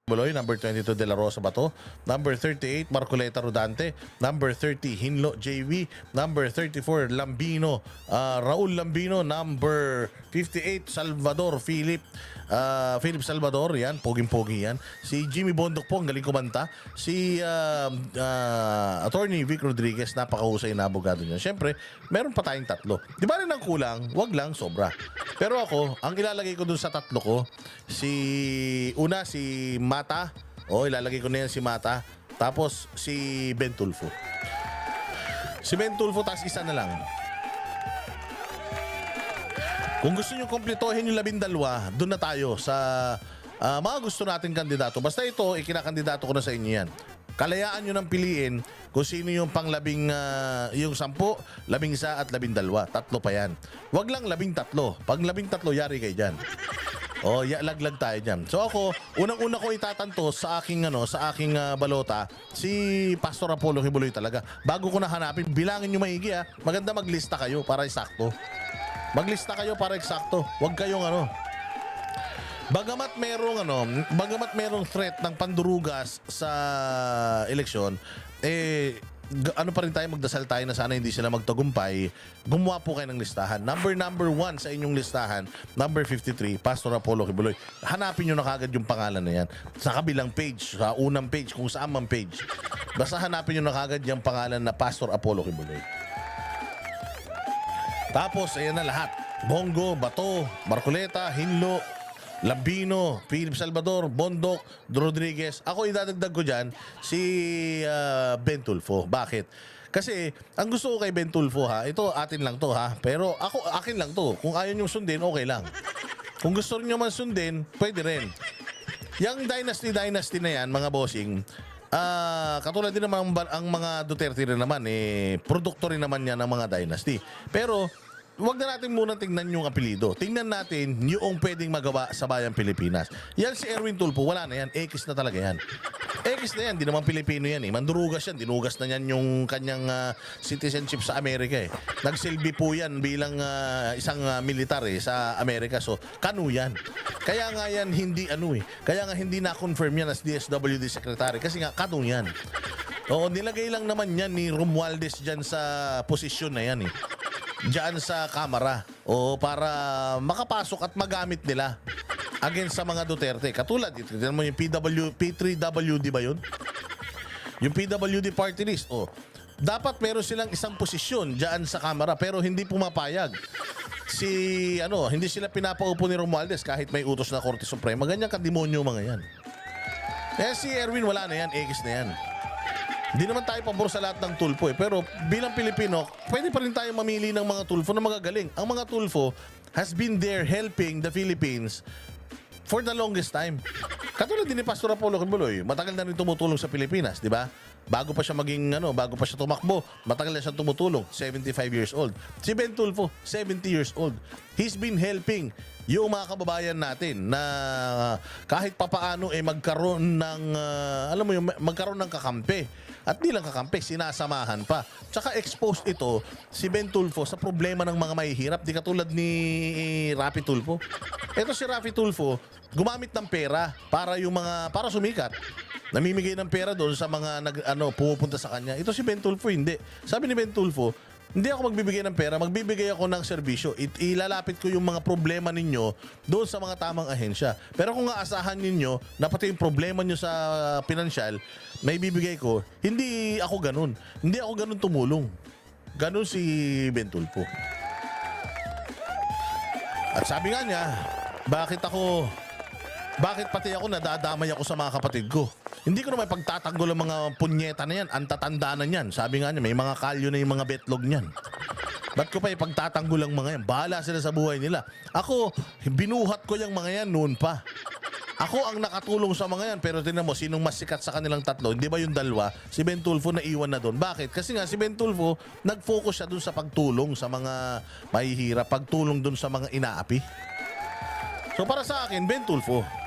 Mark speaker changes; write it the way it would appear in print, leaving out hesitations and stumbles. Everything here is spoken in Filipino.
Speaker 1: Boloy, number 22 De La Rosa Bato, number 38 Marcoleta Rodante, number 30 Hinlo JV, number 34 Lambino, Raul Lambino, number 58 Salvador Philip Salvador, yan, poging-pogi yan. Si Jimmy Bondok po, ang galing kumanta. Si Attorney Vic Rodriguez, napakahusay na abogado niya. Siyempre, meron pa tayong tatlo. Di ba rin ang kulang? Wag lang, sobra. Pero ako, ang ilalagay ko dun sa tatlo ko, si Mata. Ilalagay ko na yan si Mata. Tapos si Ben Tulfo. Si Ben Tulfo, tas isa na lang. Kung gusto nyo kompletohin yung 12, doon na tayo sa mga gusto nating kandidato. Basta ito, ikinakandidato ko na sa inyo yan. Kalayaan nyo nang piliin kung sino yung panglabing, yung 10, 11 at 12. Tatlo pa yan. Wag lang 13. Pag 13, yari kayo dyan. Laglag tayo dyan. So ako, unang-una ko itatanto sa aking balota, si Pastor Apollo Kibuloy talaga. Bago ko na hanapin, bilangin nyo maigi ha. Maganda maglista kayo para eksakto. Maglista kayo para eksakto. Huwag kayong Bagamat merong threat ng pandurugas sa eleksyon, pa rin tayo, magdasal tayo na sana hindi sila magtagumpay. Gumawa po kayo ng listahan. Number 1 sa inyong listahan, number 53, Pastor Apollo Kibuloy. Hanapin nyo na kagad yung pangalan na yan. Sa kabilang page, sa unang page, kung saan mang page. Basta hanapin nyo na kagad yung pangalan na Pastor Apollo Kibuloy. Tapos, ayan na lahat. Bongo, Bato, Marcoleta, Hinlo, Lambino, Philip Salvador, Bondok, Rodriguez. Ako idadagdag ko dyan si Ben Tulfo. Bakit? Kasi ang gusto ko kay Ben Tulfo ito atin lang to pero akin lang to. Kung ayaw nyo sundin, okay lang. Kung gusto nyo man sundin, pwede rin. Yung dynasty na yan, mga bossing, katulad din naman ang mga Duterte rin naman, produkto rin naman yan ng mga dynasty. Pero huwag na natin muna tingnan yung apelido. Tingnan natin yung pwedeng magawa sa bayang Pilipinas. Yan si Erwin Tulfo, wala na yan. X na talaga yan. X na yan. Di naman Pilipino yan. Mandurugas yan. Dinugas na yan yung kanyang citizenship sa Amerika. Nagsilbi po yan bilang isang militar sa Amerika. So, kanu yan. Kaya nga yan hindi Kaya nga hindi na-confirm yan as DSWD Secretary. Kasi nga, kanu yan. Nilagay lang naman yan ni Romualdez dyan sa posisyon na yan diyan sa Kamara para makapasok at magamit nila against sa mga Duterte. Katulad dito, tignan mo yung P3WD ba yun? Yung PWD party list. Dapat meron silang isang posisyon diyan sa Kamara pero hindi pumapayag. Hindi sila pinapaupo ni Romualdez kahit may utos na Korte Suprema. Ganyan kademonyo mga yan. Si Erwin wala na yan, X na yan. Hindi naman tayo pabor sa lahat ng Tulfo pero bilang Pilipino, pwede pa rin tayo mamili ng mga Tulfo na magagaling. Ang mga Tulfo has been there helping the Philippines for the longest time. Katulad din ni Pastor Apollo Kibuloy, matagal na rin tumutulong sa Pilipinas, di ba? Bago pa siya bago pa siya tumakbo, matagal na siya tumutulong, 75 years old. Si Ben Tulfo, 70 years old. He's been helping yung mga kababayan natin na kahit papaano magkaroon ng magkaroon ng kakampi. At di lang kakampi, sinasamahan pa. Tsaka exposed ito si Ben Tulfo sa problema ng mga mahihirap, di katulad ni Rafi Tulfo. Ito si Rafi Tulfo, gumamit ng pera para sumikat. Namimigay ng pera doon sa mga pumupunta sa kanya. Ito si Ben Tulfo hindi. Sabi ni Ben Tulfo, hindi ako magbibigay ng pera, magbibigay ako ng serbisyo. Ilalapit ko yung mga problema ninyo doon sa mga tamang ahensya. Pero kung aasahan ninyo na pati yung problema nyo sa pinansyal, may bibigay ko, hindi ako ganun. Hindi ako ganun tumulong. Ganun si Ben Tulfo. At sabi nga niya, bakit pati ako nadadamay ako sa mga kapatid ko? Hindi ko naman pagtatanggol ang mga punyeta na yan. Ang tatanda na yan. Sabi nga niya, may mga kalyo na yung mga betlog niyan. Ba't ko pa ipagtatanggol ang mga yan? Bahala sila sa buhay nila. Ako, binuhat ko yung mga yan noon pa. Ako ang nakatulong sa mga yan. Pero tingnan mo, sinong mas sikat sa kanilang tatlo? Hindi ba yung dalawa? Si Ben Tulfo na iwan na doon. Bakit? Kasi nga si Ben Tulfo, nag-focus siya doon sa pagtulong sa mga mahihirap. Pagtulong doon sa mga inaapi. So para sa akin, Ben Tulfo.